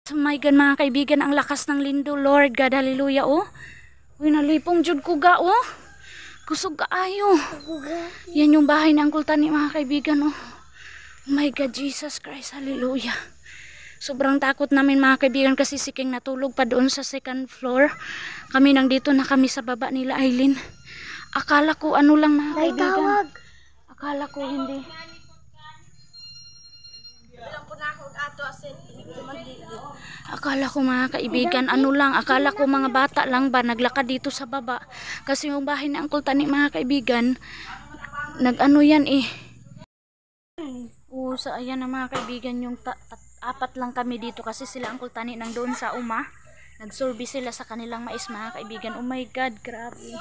Oh my God, mga kaibigan, ang lakas ng lindol, Lord God, hallelujah, oh. Uy, nalipong jud ko ga, oh. Kusog kaayo. Yan yung bahay ng Uncle Tani, mga kaibigan, oh. Oh my God, Jesus Christ, hallelujah. Sobrang takot namin, mga kaibigan, kasi si King natulog pa doon sa second floor. Kami nandito na kami sa baba nila, Aileen. Akala ko ano lang, mga kaibigan. Akala ko hindi. Akala ko, mga kaibigan, ano lang, akala ko mga bata lang ba naglakad dito sa baba. Kasi yung bahay ni Uncle Tani, mga kaibigan, nag-ano yan eh. Oo, sa ayan na, mga kaibigan, yung apat lang kami dito kasi sila Uncle Tani nang doon sa uma. Nag-survey sila sa kanilang mais, mga kaibigan. Oh my God, grabe.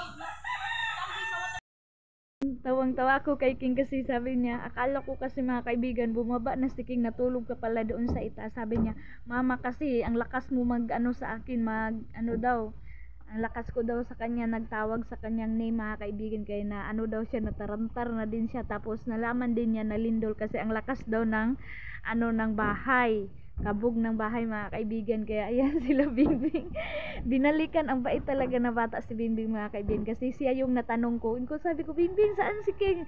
Tawang-tawa ko kay King kasi sabi niya, akala ko kasi, mga kaibigan, bumaba na si King, natulog ka pala doon sa itaas. Sabi niya, mama kasi ang lakas mo mag ano sa akin, mag ano daw, ang lakas ko daw sa kanya, nagtawag sa kanyang name, mga kaibigan, kaya na ano daw siya, natarantar na din siya. Tapos nalaman din niya na lindol kasi ang lakas daw ng ano ng bahay, kabog ng bahay, mga kaibigan. Kaya ayan sila Bingbing. Binalikan, ang bait talaga na bata si Bingbing, mga kaibigan, kasi siya yung natanong ko. Sabi ko, Bingbing, saan si King?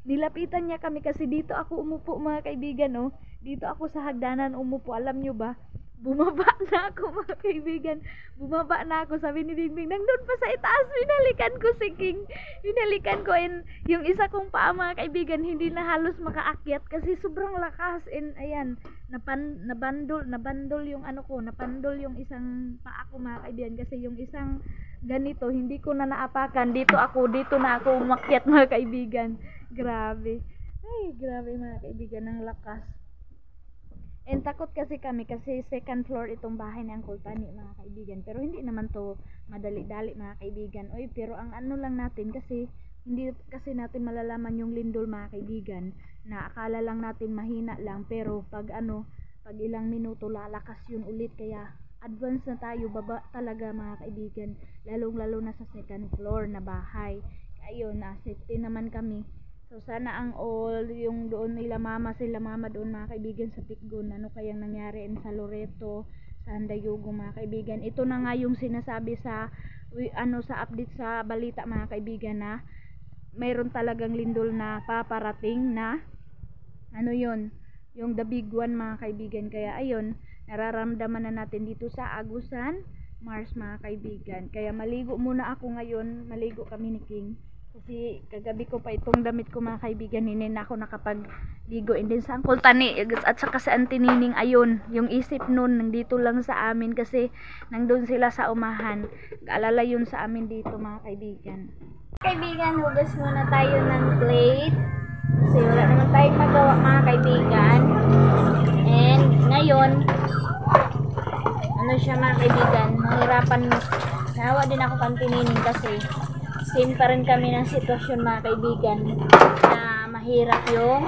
Nilapitan niya kami kasi dito ako umupo, mga kaibigan, oh. Dito ako sa hagdanan umupo. Alam nyo ba, bumaba na ako, mga kaibigan. Bumaba na ako. Sabi ni Bingbing, nandun pa sa itaas. Binalikan ko si King. Binalikan ko, and yung isa kong paa, mga kaibigan, hindi na halos makaakyat kasi sobrang lakas. And ayan, nabandol yung ano ko, napandol yung isang paa ko, mga kaibigan, kasi yung isang ganito hindi ko na naapakan. Dito na ako umakyat, mga kaibigan. Grabe. Ay, grabe, mga kaibigan, ng lakas. And takot kasi kami kasi second floor itong bahay ni Uncle Tani, mga kaibigan. Pero hindi naman to madali-dali, mga kaibigan. Oy, pero ang ano lang natin kasi hindi kasi natin malalaman yung lindol, mga kaibigan, na akala lang natin mahina lang, pero pag ilang minuto lalakas yun ulit. Kaya advance na tayo, baba talaga, mga kaibigan, lalong-lalo na sa second floor na bahay. Ayun, na safety naman kami. So sana ang all yung doon sila mama doon, mga kaibigan, sa Tikgon, ano kayang nangyari sa Loreto, sa Handayugo, mga kaibigan. Ito na nga yung sinasabi sa sa update sa balita, mga kaibigan, na mayroon talagang lindol na paparating na ano yun, yung the big one, mga kaibigan. Kaya ayun, nararamdaman na natin dito sa Agusan, Mars, mga kaibigan. Kaya maligo muna ako ngayon, maligo kami ni King. Kasi kagabi ko pa itong damit ko, mga kaibigan, hindi na ako nakapagligo. And then sa Uncle Tani at saka sa Auntie Nining, ayun, yung isip nun nandito lang sa amin kasi nandun sila sa umahan. Alala yun sa amin dito, mga kaibigan. Kaibigan, hugas muna tayo ng plate kasi wala naman tayong magawa, mga kaibigan. And ngayon, ano siya, mga kaibigan, mahirapan. Nahawa din ako kay Auntie Nining kasi same pa rin kami ng sitwasyon, mga kaibigan, na mahirap yung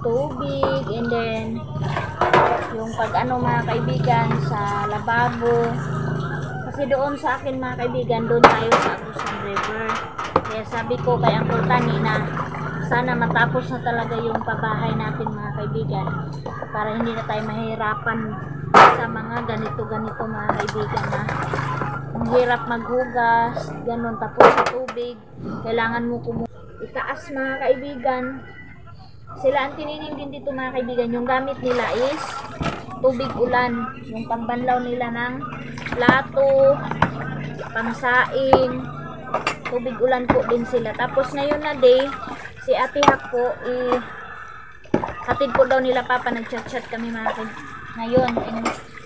tubig, and then yung pag mga kaibigan, sa lababo. Kasi doon sa akin, mga kaibigan, doon tayo sa Agusan River. Kaya sabi ko kay Uncle Tani na sana matapos na talaga yung pabahay natin, mga kaibigan, para hindi na tayo mahirapan sa mga ganito-ganito, mga kaibigan, na ang hirap maghugas, ganun, tapos sa tubig, kailangan mo itaas, mga kaibigan. Sila Auntie Nining din dito, mga kaibigan, yung gamit nila is tubig ulan, yung pangbanlaw nila ng plato, pangsaing, tubig ulan po din sila. Tapos ngayon na day, si Ate Hak po, hatid po daw nila papa, nag-chat-chat kami, mga kaibigan, ngayon,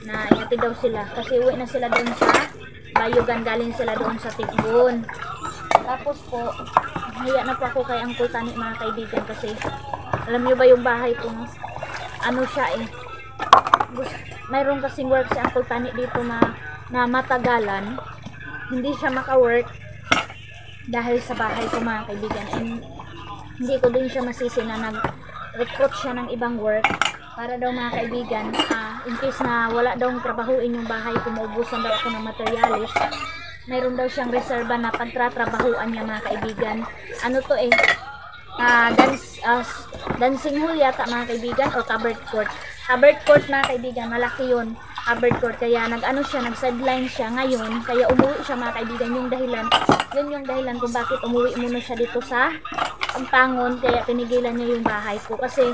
na ihatid daw sila kasi uwi na sila doon sa Bayugan, galing sila doon sa Tikgon. Tapos po, haya na po ako kay Uncle Tani, mga kaibigan, kasi alam nyo ba yung bahay ko, ano siya mayroon kasing work si Uncle Tani dito na matagalan, hindi siya maka-work dahil sa bahay ko, mga kaibigan. And hindi ko din siya masisi na nag-recruit siya ng ibang work para daw, mga kaibigan, in case na wala daw trabahuin yung bahay ko, maubusan daw ako ng materialis, mayroon daw siyang reserba na pagtratrabahuan niya, mga kaibigan. Ano to dancing hall yata, mga kaibigan, o covered court. covered court mga kaibigan, malaki yun, covered court, kaya nag-sideline siya ngayon, kaya umuwi siya mga kaibigan. Yung dahilan kung bakit umuwi muna siya dito sa Pampangon, kaya pinigilan niya yung bahay ko, kasi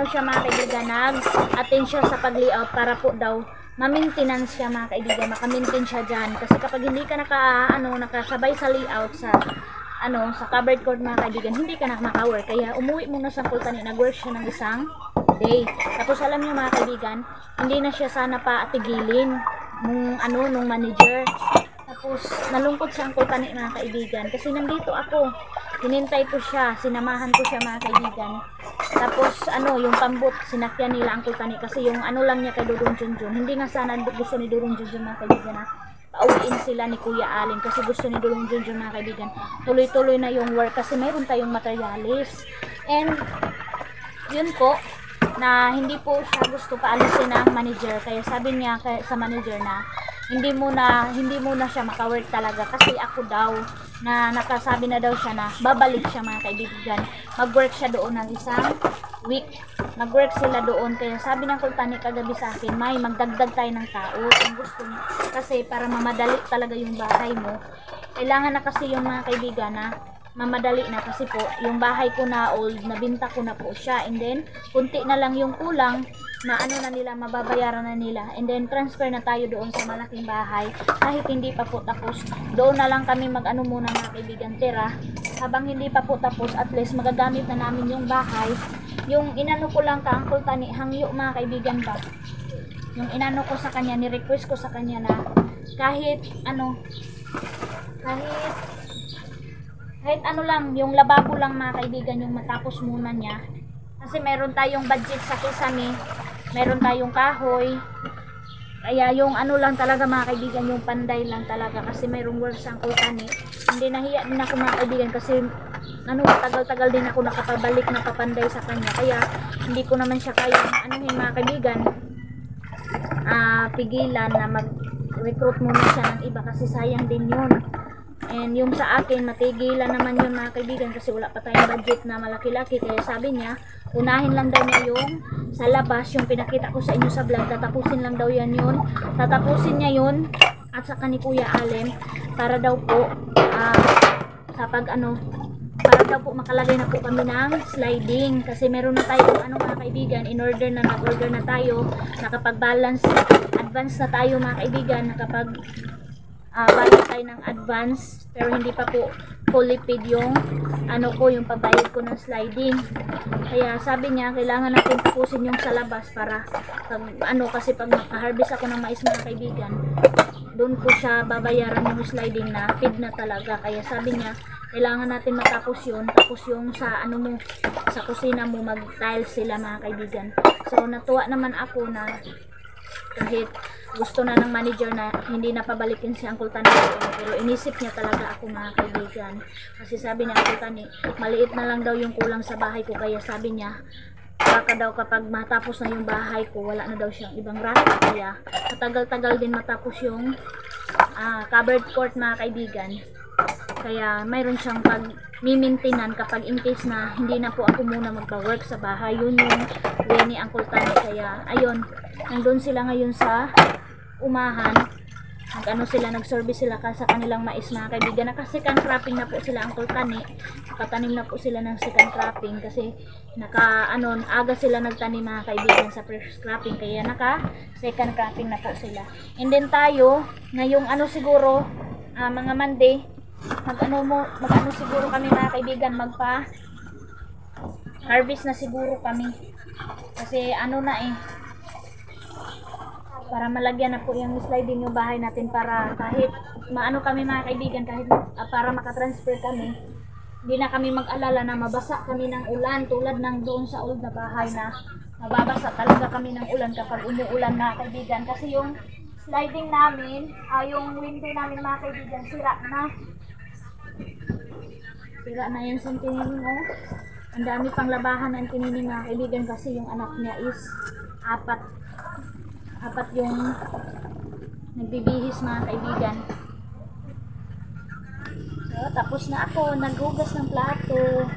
siya mga kaibigan, nag-attend siya sa pag-layout para po daw ma-maintenance siya mga kaibigan, maka-maintain siya dyan, kasi kapag hindi ka nakasabay sa layout sa sa covered court mga kaibigan, hindi ka na maka-work, kaya umuwi muna sa Kultani, nag-work siya ng isang day. Tapos alam niyo mga kaibigan, hindi na siya sana pa atigilin nung manager. Tapos nalungkot siya ang Kultani mga kaibigan, kasi nandito ako, hinintay ko siya, sinamahan ko siya mga kaibigan. Tapos yung pambot, sinakyan nila ang Kultani, kasi yung lang niya kay Dudong Junjun, hindi nga sana gusto ni Dudong Junjun mga kaibigan na pauwiin sila ni Kuya Allen, kasi gusto ni Dudong Junjun mga kaibigan tuloy-tuloy na yung work, kasi mayroon tayong materialis. And yun po, na hindi po siya gusto paalisin ng manager, kaya sabi niya sa manager na hindi muna siya maka-work talaga, kasi ako daw na nakasabi na daw siya na babalik siya mga kaibigan, mag-work siya doon ng isang week, mag-work sila doon. Kaya sabi ng Kultani kagabi sa akin, may magdagdag tayo ng tao kung gusto mo, kasi para mamadali talaga yung bahay mo, kailangan na kasi yung mga kaibigan na mamadali na, kasi po yung bahay ko na old, nabinta ko na po siya, and then kunti na lang yung kulang na na nila, mababayaran na nila, and then transfer na tayo doon sa malaking bahay, kahit hindi pa po tapos, doon na lang kami muna mga kaibigan tira, habang hindi pa po tapos, at least magagamit na namin yung bahay. Yung ko lang ka ang Kultani, hangyo mga kaibigan ba, yung ko sa kanya, ni-request ko sa kanya na kahit lang, yung lababo lang mga kaibigan yung matapos muna niya, kasi meron tayong budget sa Kisame, meron tayong kahoy, kaya yung lang talaga mga kaibigan, yung panday lang talaga, kasi mayroong works ang Kultani. Hindi nahiya din ako mga kaibigan, kasi tagal-tagal din ako nakapabalik na papanday sa kanya, kaya hindi ko naman siya kaya mga kaibigan pigilan na mag-recruit muna siya ng iba, kasi sayang din yun. And yung sa akin, matigilan naman yun mga kaibigan, kasi wala pa tayong budget na malaki-laki, kaya sabi niya, unahin lang daw niya yung sa labas, yung pinakita ko sa inyo sa vlog, tatapusin lang daw yan yun, tatapusin niya yun, at saka ni Kuya Allen, para daw po, sa para daw po makalagay na po kami ng sliding, kasi meron na tayo mga kaibigan, in order na nag-order na tayo, nakapag-balance, advance na tayo mga kaibigan, bayad tayo ng advance, pero hindi pa po fully paid yung yung pagbayad ko ng sliding. Kaya sabi niya, kailangan natin tapusin yung sa labas para kasi pag maka-harvest ako ng mais mga kaibigan, doon ko siya babayaran yung sliding na paid na talaga. Kaya sabi niya, kailangan natin matapos yun, tapos yung sa sa kusina mo, mag-tiles sila mga kaibigan. So natuwa naman ako na kahit gusto na ng manager na hindi na pabalikin si Uncle Tani, pero inisip niya talaga ako mga kaibigan, kasi sabi niya, Uncle Tani, maliit na lang daw yung kulang sa bahay ko, kaya sabi niya baka daw kapag matapos na yung bahay ko, wala na daw siyang ibang racket, kaya matagal-tagal din matapos yung covered court mga kaibigan. Kaya mayroon siyang pag-mimaintainan kapag in case na hindi na po ako muna magpa-work sa bahay. Yun yung way ni Uncle Tani. Kaya ayun, nandun sila ngayon sa umahan, nag-service sila sa kanilang mais mga kaibigan. Naka-second cropping na po sila Uncle Tani, nakatanim na po sila ng second cropping, kasi aga sila nagtanim mga kaibigan sa first cropping, kaya naka-second cropping na po sila. And then tayo, ngayong siguro, mga Monday, siguro kami mga kaibigan, magpa-harvest na siguro kami, kasi para malagyan na po yung sliding yung bahay natin, para kahit kami mga kaibigan, kahit para makatransfer kami, hindi na kami mag-alala na mabasa kami ng ulan, tulad ng doon sa old na bahay na mababasa talaga kami ng ulan kapag umuulan mga kaibigan, kasi yung sliding namin, yung window namin mga kaibigan, sira na yan sa tinining, ang dami pang labahan ng tinining mga kaibigan, kasi yung anak niya is apat yung nagbibihis mga kaibigan. So tapos na ako, naghugas ng plato.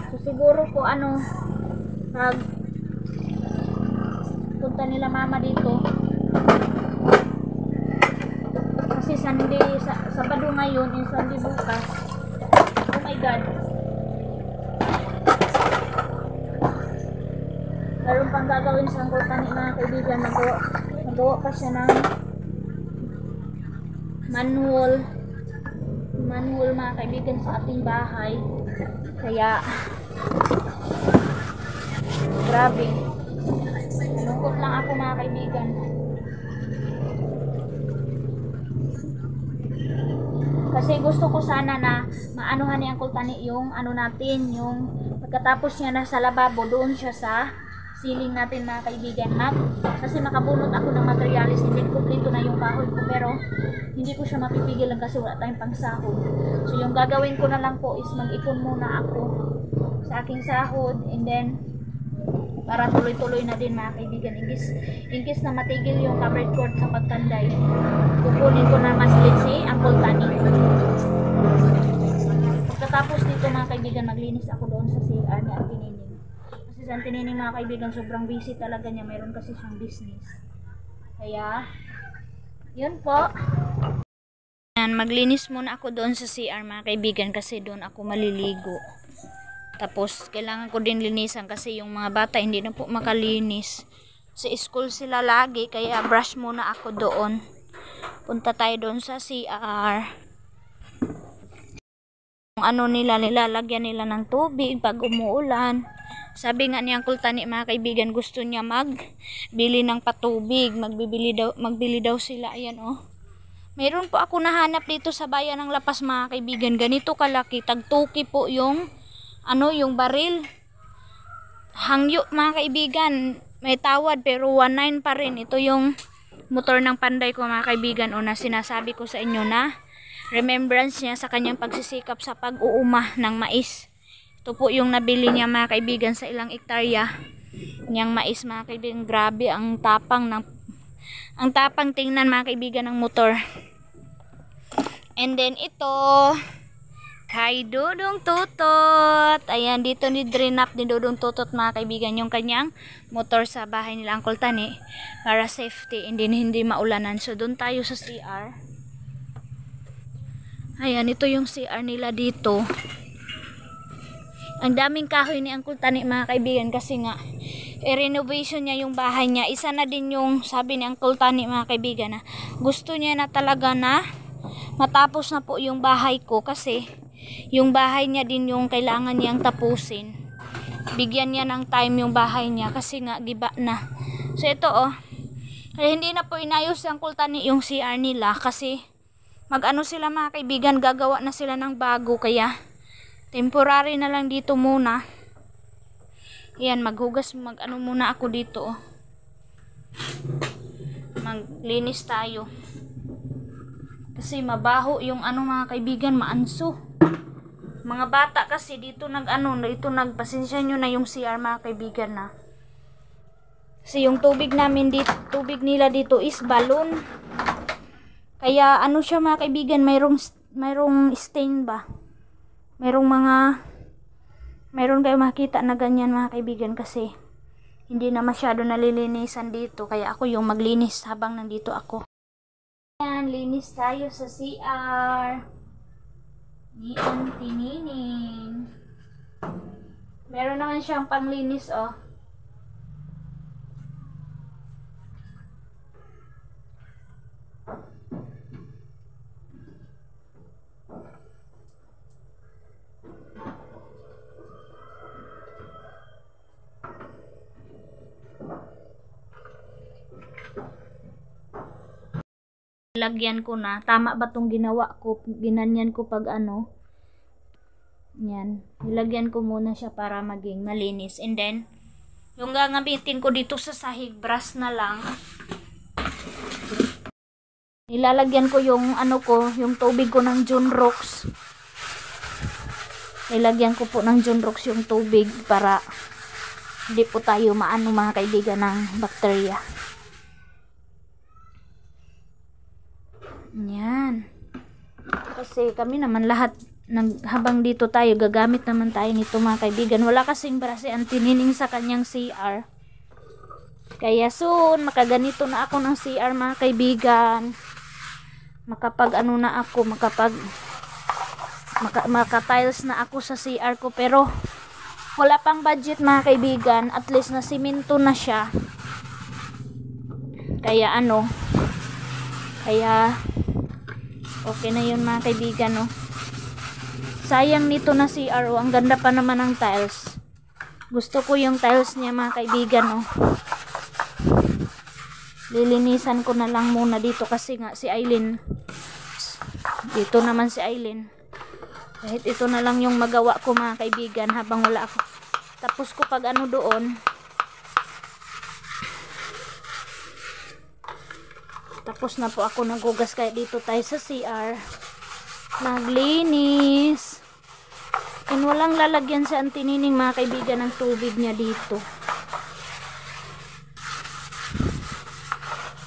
So siguro po pag punta nila mama dito, kasi Sunday, Sabado ngayon and Sunday bukas. Oh my God, meron pang gagawin sa kultani mga kaibigan. Magawa pa siya ng manual mga kaibigan sa ating bahay. Kaya grabe, nalungkot lang ako mga kaibigan. Kasi gusto ko sana na maanuhan ni Uncle Tani yung ano natin, yung pagkatapos niya na sa lababo, doon siya sa ceiling natin mga kaibigan. Kasi makabunot ako ng materialis, hindi kumpleto na yung kahoy ko, pero hindi ko siya mapipigil lang kasi wala tayong pangsahod. So yung gagawin ko na lang po is mag-ipon muna ako sa aking sahod, and then para tuloy-tuloy na din mga kaibigan. In case na matigil yung covered court sa pagtanday, kukunin ko naman ulit si Uncle Tani. Pagkatapos dito mga kaibigan, maglinis ako doon sa CR ni Auntie Nining. Kasi sa Auntie Nining mga kaibigan, sobrang busy talaga niya. Mayroon kasi siyang business. Kaya yun po. Yan, maglinis muna ako doon sa CR mga kaibigan, kasi doon ako maliligo. Tapos kailangan ko din linisan kasi yung mga bata hindi na po makalinis. Sa school sila lagi, kaya brush muna ako doon. Punta tayo doon sa CR. Kung ano nila, nilalagyan nila ng tubig pag umuulan. Sabi nga ni Uncle Tani mga kaibigan, gusto niya magbili ng patubig. Magbili daw sila. Ayan oh. Mayroon po ako nahanap dito sa bayan ng Lapas mga kaibigan. Ganito kalaki, tagtuki po yung yung baril. Hangyo mga kaibigan, may tawad pero 1.9 pa rin. Ito yung motor ng Panday ko mga kaibigan, o na sinasabi ko sa inyo na remembrance niya sa kanyang pagsisikap sa pag-uuma ng mais. Ito po yung nabili niya mga kaibigan sa ilang ektarya niyang mais mga kaibigan. Grabe ang tapang tingnan mga kaibigan ng motor. And then ito kay Dudong Tutot. Ayan, dito ni drain up ni Dudong Tutot mga kaibigan yung kanyang motor sa bahay nila Uncle Tani para safety, hindi maulanan. So doon tayo sa CR. Ayan, ito yung CR nila dito. Ang daming kahoy ni Uncle Tani mga kaibigan kasi nga renovation niya yung bahay niya. Isa na din yung sabi ni Uncle Tani mga kaibigan na gusto niya na talaga na matapos na po yung bahay ko, kasi yung bahay niya din yung kailangan niyang tapusin. Bigyan niya ng time yung bahay niya kasi nga giba na. So ito kaya hindi na po inayos ang Uncle Tani yung CR nila kasi mag-ano sila mga kaibigan, gagawa na sila ng bago, kaya temporary na lang dito muna. Yan, mag-ano muna ako dito maglinis tayo kasi mabaho yung mga kaibigan, maanso. Mga bata kasi dito nagpasensya nyo na yung CR mga kaibigan na. Kasi yung tubig nila dito is balon. Kaya siya mga kaibigan, mayroong stain ba? Mayroon kayo makita na ganyan mga kaibigan kasi hindi na masyado nalilinisan dito. Kaya ako yung maglinis habang nandito ako. Ayan, linis tayo sa CR ni Auntie Nining. Meron naman siyang panglinis Lagyan ko na. Tama ba tong ginawa ko? Ginanyan ko pag yan. Nilagyan ko muna siya para maging malinis. And then, yung gagamitin ko dito sa sahig, brush na lang. Nilalagyan ko yung yung tubig ko ng Junrox. Nilagyan ko po ng Junrox yung tubig para hindi po tayo mga kaibigan ng bakterya. Yan. Kasi kami naman lahat habang dito tayo, gagamit naman tayo nito mga kaibigan. Wala kasing brush si Auntie Nining sa kanyang CR. Kaya soon, makaganito na ako ng CR mga kaibigan. Makapag ano na ako, maka-tiles na ako sa CR ko. Pero, wala pang budget mga kaibigan. At least na simento na siya. Kaya okay na yun mga kaibigan, no? Sayang nito na CR, ang ganda pa naman ng tiles. Gusto ko yung tiles niya mga kaibigan, no? Lilinisan ko na lang muna dito kasi nga si Aileen. Dito naman si Aileen. Kahit ito na lang yung magawa ko mga kaibigan habang wala ako. Tapos ko pag ano doon. Tapos na po ako nagugas kaya dito tayo sa CR. Naglinis. And walang lalagyan sa Auntie Nining mga kaibigan ng tubig niya dito.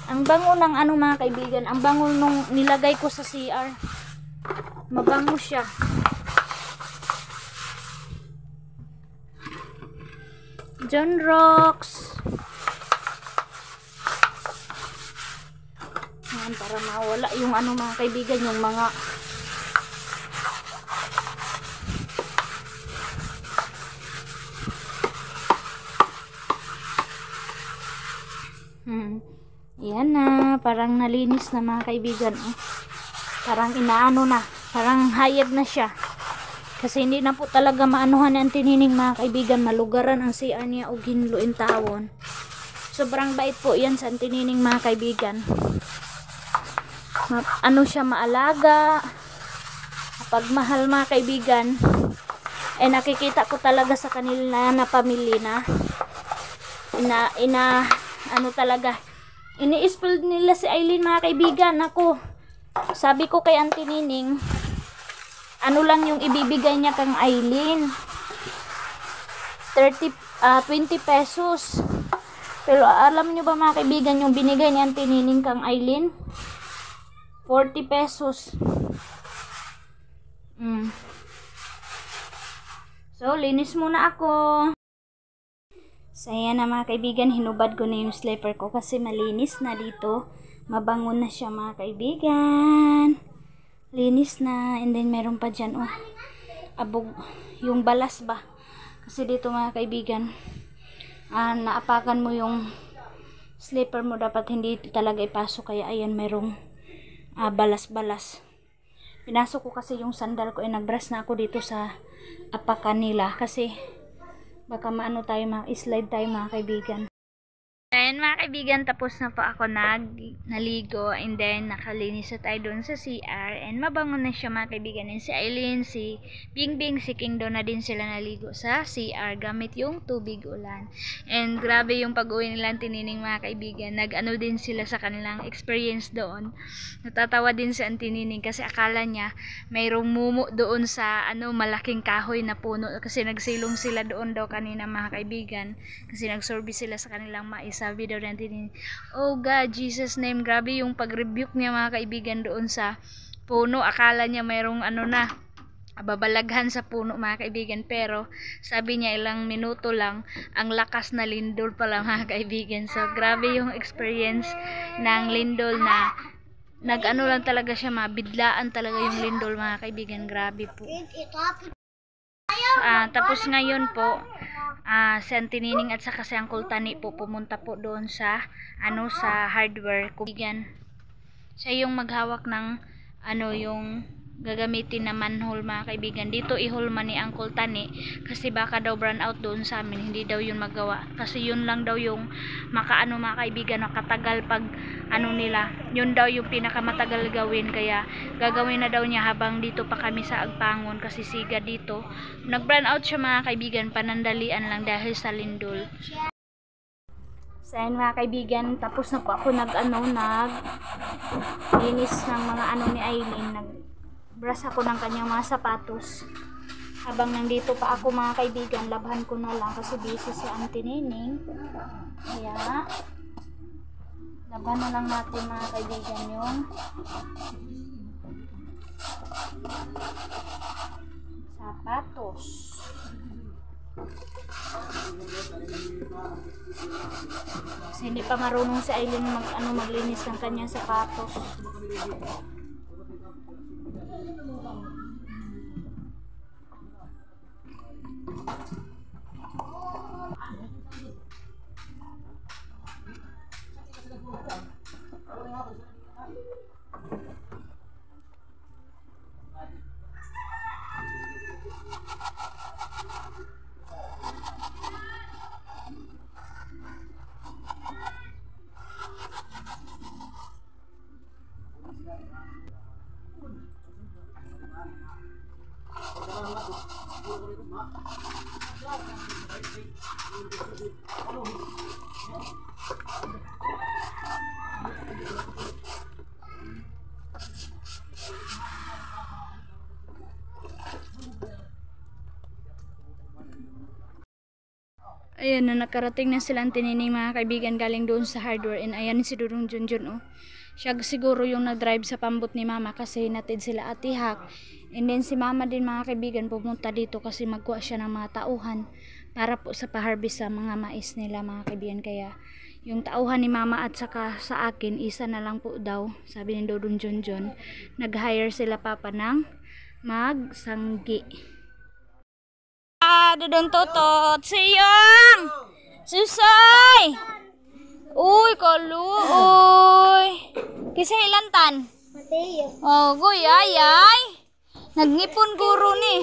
Ang bango ng ano mga kaibigan, ang bango nung nilagay ko sa CR. Mabango siya. John Rocks. Ayan, para mawala yung ano mga kaibigan, yung mga yan na, parang nalinis na mga kaibigan. Parang inaano na, parang hayag na siya. Kasi hindi na po talaga maanuhan ni Auntie Nining mga kaibigan. Malugaran ang CR niya o ginluin tawon. Sobrang bait po yan sa Auntie Nining mga kaibigan. Ano siya, maalaga, pagmahal mga kaibigan. Nakikita ko talaga sa kanila na pamilya na ano talaga, ini-spoil nila si Aileen mga kaibigan. Ako, sabi ko kay Auntie Nining, ano lang yung ibibigay niya kang Aileen, 20 pesos. Pero alam nyo ba mga kaibigan, yung binigay ni Auntie Nining kang Aileen, 40 pesos. So, linis muna ako. So, ayan na mga kaibigan, hinubad ko na yung slipper ko kasi malinis na dito. Mabango na siya mga kaibigan. Linis na. And then, meron pa dyan, abog, yung balas ba. Kasi dito mga kaibigan, naapakan mo yung slipper mo, dapat hindi talaga ipasok. Kaya, ayan, merong balas-balas. Pinasok ko kasi yung sandal ko. Nagbrush na ako dito sa apakan nila. Kasi, baka maano tayo, slide tayo mga kaibigan. Ayan mga kaibigan, tapos na po ako naligo and then nakalinis na tayo doon sa CR and mabango na siya mga kaibigan. And si Aileen, si Bingbing, si King doon na din sila naligo sa CR gamit yung tubig ulan. And grabe yung pag-uwi nila Auntie Nining mga kaibigan. Nag-ano din sila sa kanilang experience doon. Natatawa din si Auntie Nining kasi akala niya mayroong mumu doon sa malaking kahoy na puno kasi nagsilong sila doon daw kanina mga kaibigan. Kasi nag-service sila sa kanilang mais. Sabi daw natin, oh God, Jesus name, grabe yung pag-rebuke niya mga kaibigan doon sa puno. Akala niya mayroong babalaghan sa puno mga kaibigan, pero sabi niya ilang minuto lang, ang lakas na lindol pala mga kaibigan. So grabe yung experience ng lindol na lang talaga siya, mabidlaan talaga yung lindol mga kaibigan. Grabe po. Tapos ngayon po, si Auntie Nining at saka si Uncle Tani po pumunta po doon sa sa hardware kubigan. Siya yung maghawak ng yung gagamitin na manhole mga kaibigan. Dito ihulma ni Uncle Tani kasi baka daw brown out doon sa amin, hindi daw yun magawa kasi yun lang daw yung makaano mga kaibigan, nakatagal pag nila, yun daw yung pinakamatagal gawin, kaya gagawin na daw niya habang dito pa kami sa Agpangon kasi siga dito. Nag brown out siya mga kaibigan, panandalian lang dahil sa lindol. So ayan mga kaibigan, tapos na po ako linis ng mga ni Aileen, brush ako ng kanyang mga sapatos. Habang nandito pa ako mga kaibigan, labhan ko na lang kasi busy si Auntie Nining. Kaya labhan na lang natin mga kaibigan yung Sapatos. Kasi hindi pa marunong si Aileen maglinis ng kanyang sapatos. Ayan na, nakarating na silang tinining mga kaibigan galing doon sa hardware. And ayan si Dudong Junjun, oh. Siya siguro yung nag-drive sa pambot ni mama kasi natid sila Ate Hak. And then si mama din mga kaibigan pumunta dito kasi magkuha siya ng mga tauhan para po sa pa-harvest sa mga mais nila mga kaibigan. Kaya yung tauhan ni mama at saka sa akin, isa na lang po daw, sabi ni Dudong Junjun. Nag-hire sila papa ng magsanggi. Dudong Totot, Siyang! Susay! Uy, kaluoy! Kisa ilantan? Mateo. Oh, guyayay! Nagngipon guro ni.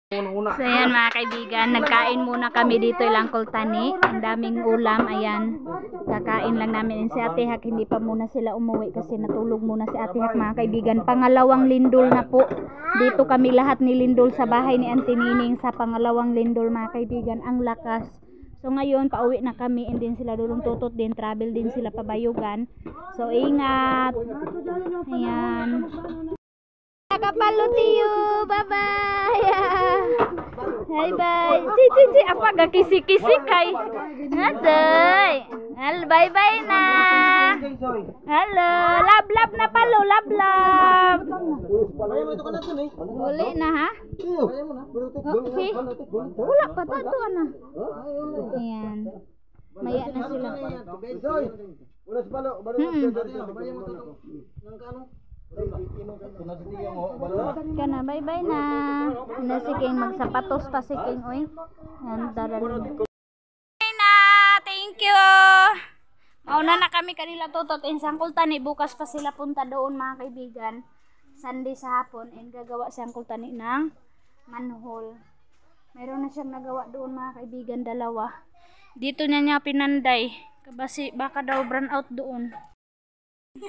So ayan mga kaibigan, nagkain muna kami dito ilang kultani. Ang daming ulam, ayan. Kakain lang namin. Si Ate Hak, hindi pa muna sila umuwi kasi natulog muna si Ate Hak mga kaibigan. Pangalawang lindol na po. Dito kami lahat ni lindol sa bahay ni Auntie Nining sa pangalawang lindol mga kaibigan. Ang lakas. So ngayon, pauwi na kami and din sila Dudong Totot din. Travel din sila pabayugan. So ingat. Ayan. Kapalo tiyo. Bye-bye. Bye-bye. Cici, apa gak kisi-kisi kay? Aday. Bye-bye na. Halo. Lab-lab na palo. Lab-lab. Uli na ha? Si? Wala pa. Tato na. Ayan. Maya na sila. Kana, bye-bye na. Nasiking magsapatos pa si King, oy. Yan, dadalhin. Bye na, thank you. Mauna na kami kanila Totot. And sangkultani, bukas pa sila punta doon mga kaibigan. Sunday sa hapon. And gagawa sangkultani ng manhole. Mayroon na siyang nagawa doon mga kaibigan, dalawa. Dito niya pinanday. Kasi baka daw burn out doon.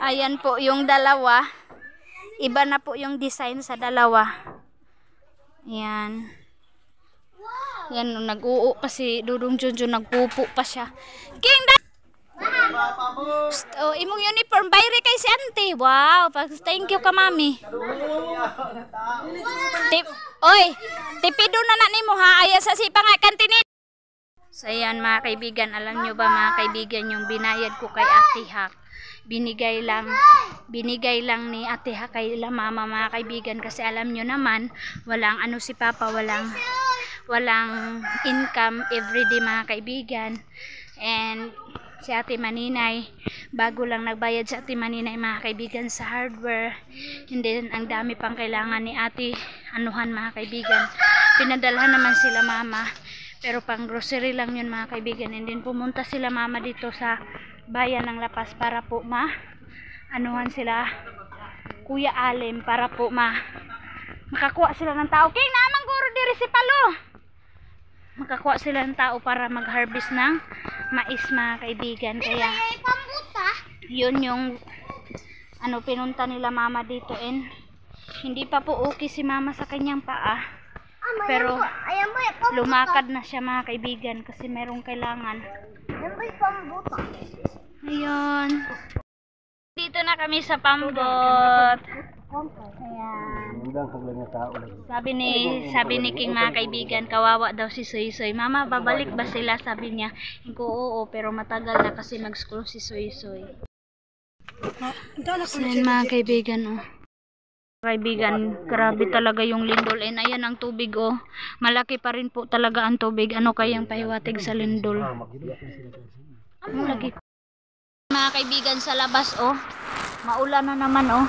Ayan po yung dalawa. Iba na po yung design sa dalawa. Ayan. Yan, nag-uo pa si Dudong Junjun, nagpupo pa siya. King da! Oh, imong uniform, bayre kay si auntie. Wow, thank you ka mami. Oy, tipido na nimo ha, aya sa sipa nga kantinin. So ayan mga kaibigan, alam nyo ba mga kaibigan yung binayad ko kay Ate Hak? Binigay lang ni Ate Hak kay mama mga kaibigan kasi alam nyo naman walang ano si papa, walang income everyday mga kaibigan. And si Ate Maninay, bago lang nagbayad si Ate Maninay mga kaibigan sa hardware. And then ang dami pang kailangan ni Ate anuhan mga kaibigan. Pinadalhan naman sila mama, pero pang grocery lang yun mga kaibigan. And then pumunta sila mama dito sa bayan ng Lapas para po anuhan sila Kuya Alem para po makakuha sila ng tao. King naman guro diri si Palo. Makakuha sila ng tao para mag-harvest ng mais mga kaibigan. Kaya yun yung pinunta nila mama dito. And hindi pa po okay si mama sa kanyang paa. Pero lumakad na siya mga kaibigan kasi merong kailangan. Ayun. Dito na kami sa pambot. Ayan. Sabi ni King mga kaibigan, kawawa daw si Soy Soy. Mama, babalik ba sila? Sabi niya. Ko oo, pero matagal na kasi mag-school si Soy Soy. Ayan mga kaibigan, oh. Kaibigan, grabe talaga yung lindol. And ayan ang tubig oh. Malaki pa rin po talaga ang tubig. Ano kayang pahiwatig sa lindol? Ano lagi? Mga kaibigan sa labas oh. Maulan na naman oh.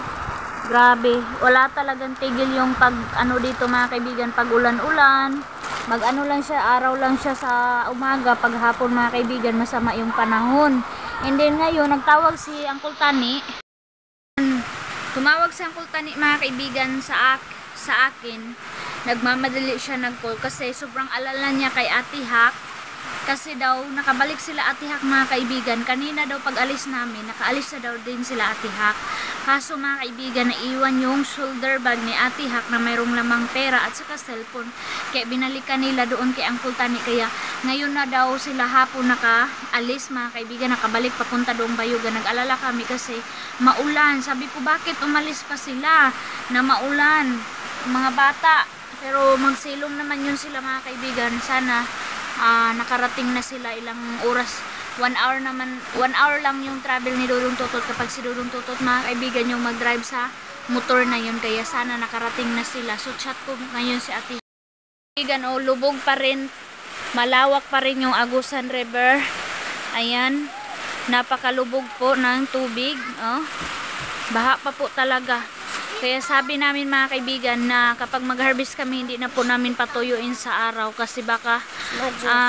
Grabe. Wala talagang tigil yung pag ano dito mga kaibigan. Pag ulan-ulan. Mag ano lang siya, araw lang siya sa umaga. Pag hapon mga kaibigan, masama yung panahon. And then ngayon, nagtawag si Uncle Tani. Tumawag si Uncle Tani mga kaibigan sa akin. Nagmamadali siya nag-call kasi sobrang alala niya kay Ate Hak. Kasi daw nakabalik sila Ate Hak mga kaibigan. Kanina daw pag alis namin, nakaalis na daw din sila Ate Hak. Kaso mga kaibigan, naiwan yung shoulder bag ni Ate Hak na mayroong lamang pera at saka cellphone. Kaya binalikan nila doon kay Uncle Tani. Kaya ngayon na daw sila hapon nakaalis mga kaibigan, nakabalik papunta doong Bayugan. Nag-alala kami kasi maulan. Sabi ko bakit umalis pa sila na maulan mga bata. Pero magsilong naman yun sila mga kaibigan. Sana nakarating na sila ilang oras. 1 hour naman, 1 hour lang yung travel ni Dudong Tutot kapag si Dudong Tutot mga kaibigan yung mag-drive sa motor na yun. Kaya sana nakarating na sila. So chat ko ngayon si Ate kaibigan oh, lubog pa rin, malawak pa rin yung Agusan River. Ayan, napakalubog po ng tubig oh. Baha pa po talaga. Kaya sabi namin mga kaibigan na kapag mag-harvest kami, hindi na po namin patuyuin sa araw kasi baka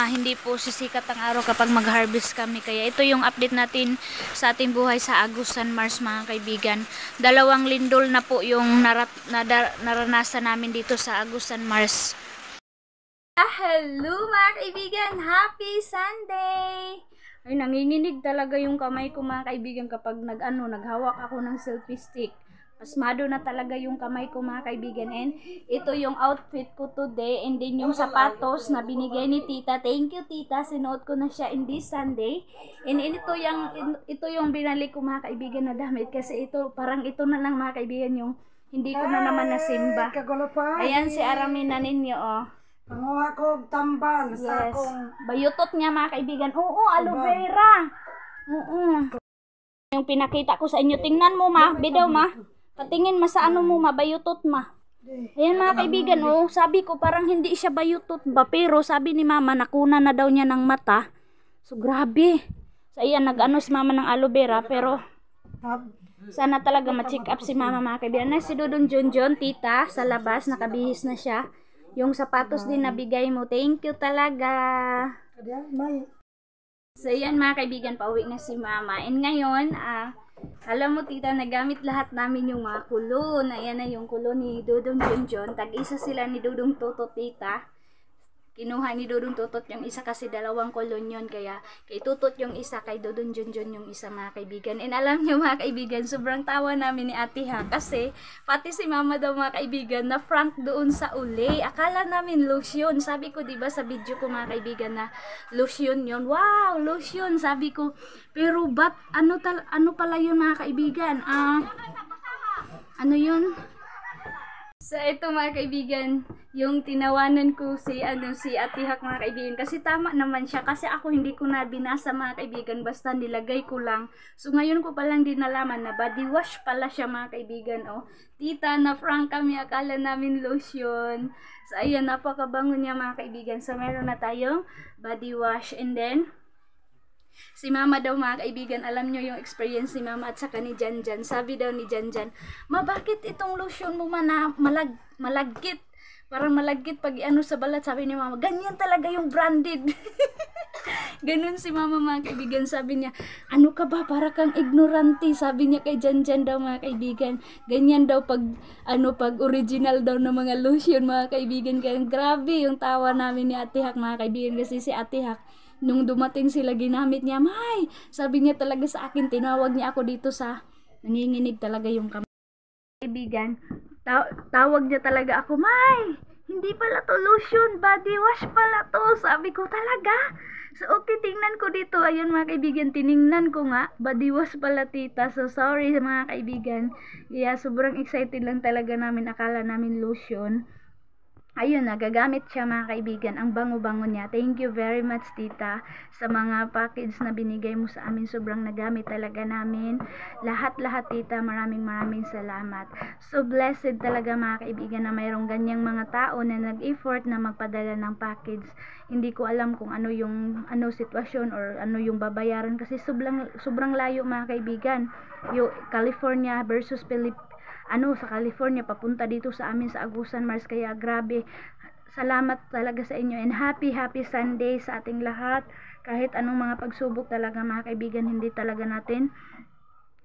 hindi po sisikat ang araw kapag mag-harvest kami. Kaya ito yung update natin sa ating buhay sa Agusan Mars mga kaibigan. 2 lindol na po yung naranasan namin dito sa Agusan Mars. Hello mga kaibigan! Happy Sunday! Ay, nanginginig talaga yung kamay ko mga kaibigan kapag naghawak ako ng selfie stick. Pasmado na talaga yung kamay ko mga kaibigan. And ito yung outfit ko today. And then yung sapatos na binigay ni tita. Thank you tita. Sinuot ko na siya in this Sunday. And ito yung binalik ko mga kaibigan na damit. Kasi ito, parang ito na lang mga kaibigan yung hindi ko na naman nasimba. Ayan si Aramin na ninyo oh. Panguha ko tambal sa akong bayutot niya mga kaibigan. Oo, aloe vera. Oo. Yung pinakita ko sa inyo. Tingnan mo ma. Bidaw ma. Patingin ma sa ano mo ma. Bayutot ma. Ayan mga kaibigan oh. Sabi ko parang hindi siya bayutot ba. Pero sabi ni mama nakuna na daw niya ng mata. So grabe. So ayan nag-ano si mama ng aloe vera. Pero sana talaga ma-check up si mama mga kaibigan. Na si Dudong Junjun tita sa labas. Nakabihis na siya. Yung sapatos din nabigay mo. Thank you talaga. So yan mga kaibigan, pauwi na si mama. And ngayon, alam mo tita, nagamit lahat namin yung mga kulon. Ayan na yung kulon ni Dudong Junjun. Tag-isa sila ni Dudong Tutot tita. Kinuha ni Dudong Tutot yung isa kasi 2 kulon yun. Kaya kay Tutot yung isa, kay Dudong Junjun yung isa mga kaibigan. And alam nyo mga kaibigan, sobrang tawa namin ni Ate Ha. Kasi pati si mama daw mga kaibigan na frank doon sa uli. Akala namin lotion. Sabi ko diba sa video ko mga kaibigan na lotion yun. Wow, lotion. Sabi ko, pero ba't ano pala yun mga kaibigan? Ano yun? So ito mga kaibigan, yung tinawanan ko si Ate Hak mga kaibigan kasi tama naman siya kasi ako hindi ko na binasa mga kaibigan basta nilagay ko lang. So ngayon ko palang din nalaman na body wash pala siya mga kaibigan oh. Tita na frank kami akala namin lotion. So ayan napakabango niya mga kaibigan. So meron na tayong body wash and then si mama daw mga kaibigan, alam nyo yung experience ni mama at saka ni Janjan. Sabi daw ni Janjan, ma bakit itong lotion mo na malagkit? Parang malagkit pag ano sa balat. Sabi ni mama, ganyan talaga yung branded. Ganun si mama mga kaibigan. Sabi niya, ano ka ba? Para kang ignorante. Sabi niya kay Janjan daw mga kaibigan. Ganyan daw pag original daw ng mga lotion mga kaibigan. Kaya grabe yung tawa namin ni Ate Hak mga kaibigan. Kasi si Ate Hak, nung dumating sila ginamit niya, May, sabi niya talaga sa akin, tinawag niya ako dito sa, nanginginig talaga yung kamay. Kaibigan, tawag niya talaga ako, May, hindi pala to lotion, body wash pala to. Sabi ko talaga. So okay, tingnan ko dito. Ayun mga kaibigan, tiningnan ko nga, body wash pala tita. So sorry mga kaibigan. Yeah, sobrang excited lang talaga namin, akala namin lotion. ayun, nagagamit siya mga kaibigan. Ang bango-bango niya. Thank you very much, tita, sa mga package na binigay mo sa amin. Sobrang nagamit talaga namin. Lahat-lahat, tita, maraming salamat. So blessed talaga mga kaibigan na mayroong ganyang mga tao na nag-effort na magpadala ng package. Hindi ko alam kung ano yung sitwasyon or ano yung babayaran kasi sobrang layo mga kaibigan. Yung California versus sa California papunta dito sa amin sa Agusan Mars, kaya grabe, salamat talaga sa inyo and happy Sunday sa ating lahat. Kahit anong mga pagsubok talaga mga kaibigan, hindi talaga natin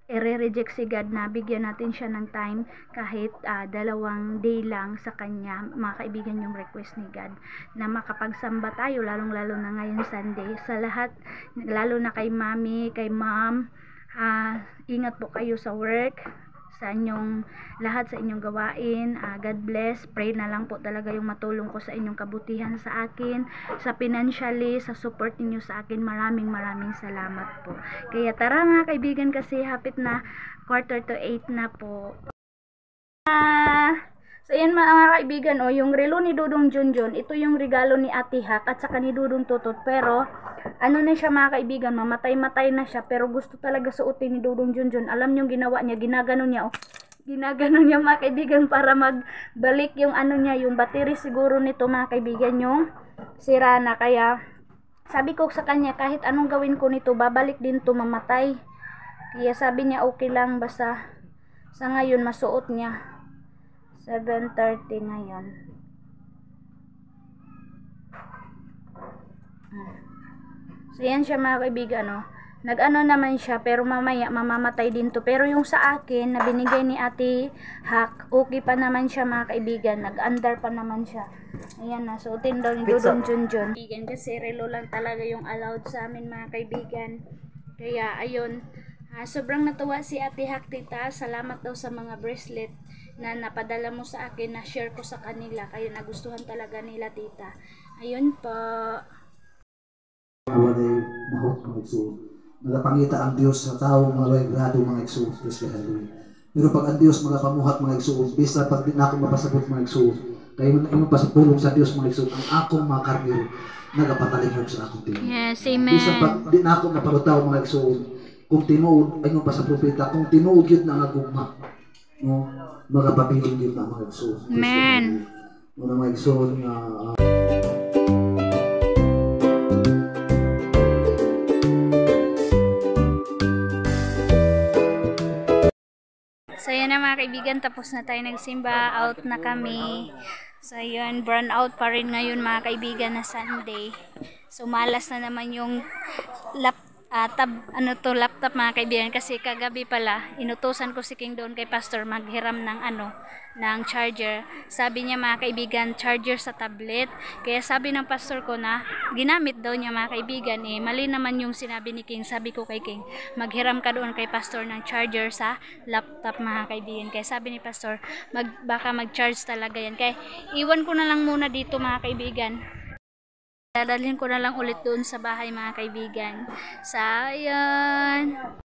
i-reject si God, na bigyan natin siya ng time kahit 2 day lang sa kanya mga kaibigan, yung request ni God na makapagsamba tayo, lalong lalo na ngayon Sunday. Sa lahat, lalo na kay mami, kay ma'am, ingat po kayo sa work, sa inyong lahat, sa inyong gawain. God bless. Pray na lang po talaga yung matulong ko sa inyong kabutihan sa akin, sa financially, sa support niyo sa akin. Maraming salamat po. Kaya tara mga kaibigan, kasi hapit na 7:45 na po. So yan mga kaibigan, yung relo ni Dudong Junjun, ito yung regalo ni Ate Hak at saka ni Dudong Tutot. Pero ano na siya mga kaibigan, mamatay na siya, pero gusto talaga suotin ni Dudong Junjun. Alam niyo ginawa niya, ginaganon niya mga kaibigan para magbalik yung yung battery siguro nito mga kaibigan, yung sira na. Kaya sabi ko sa kanya, kahit anong gawin ko nito, babalik din to, mamatay. Kaya sabi niya okay lang, basta sa ngayon masuot niya. 7:30 ngayon. So yan siya mga kaibigan, nag-ano naman siya, pero mamaya mamamatay din to. Pero yung sa akin na binigay ni Ate Hak, okay pa naman siya mga kaibigan, nag-under pa naman siya. Ayan na, suotin daw ni Dudong Junjun. Kasi relo lang talaga yung allowed sa amin mga kaibigan. Kaya ayun, sobrang natuwa si Ate Hak, tita. Salamat daw sa mga bracelet na napadala mo sa akin, na share ko sa kanila, kaya nagustuhan talaga nila, tita. Ayun po. Walay mahot mga igsoon. Nagapangita ang Diyos sa tao mga walay grado mga igsoon. Pero pag ang Diyos mga pamuhat mga igsoon, bisa pag di na ako mapasabot mga igsoon, kayo imong pasapulong sa Diyos mga igsoon, ang akong mga karnero nagapataligog sa akong tingin. Yes, amen. Bisa pag di na ako mapalutaw mga igsoon, kung tinuod ay mo pa sa propeta, kung tinuod yun na nga gugma, magapabiling yun na mga igsoon. Amen. Mga igsoon nga So yan na mga kaibigan, tapos na tayo nagsimba, out na kami. So yun, burn out pa rin ngayon mga kaibigan na Sunday. So malas na naman yung laptop mga kaibigan, kasi kagabi pala inutusan ko si King doon kay pastor maghiram ng ng charger. Sabi niya mga kaibigan, charger sa tablet. Kaya sabi ng pastor ko na ginamit daw niya mga kaibigan, mali naman yung sinabi ni King. Sabi ko kay King, maghiram ka doon kay pastor ng charger sa laptop mga kaibigan. Kaya sabi ni pastor, baka mag-charge talaga yan. Kaya iwan ko na lang muna dito mga kaibigan. Dadalhin ko na lang ulit doon sa bahay mga kaibigan. Sayang.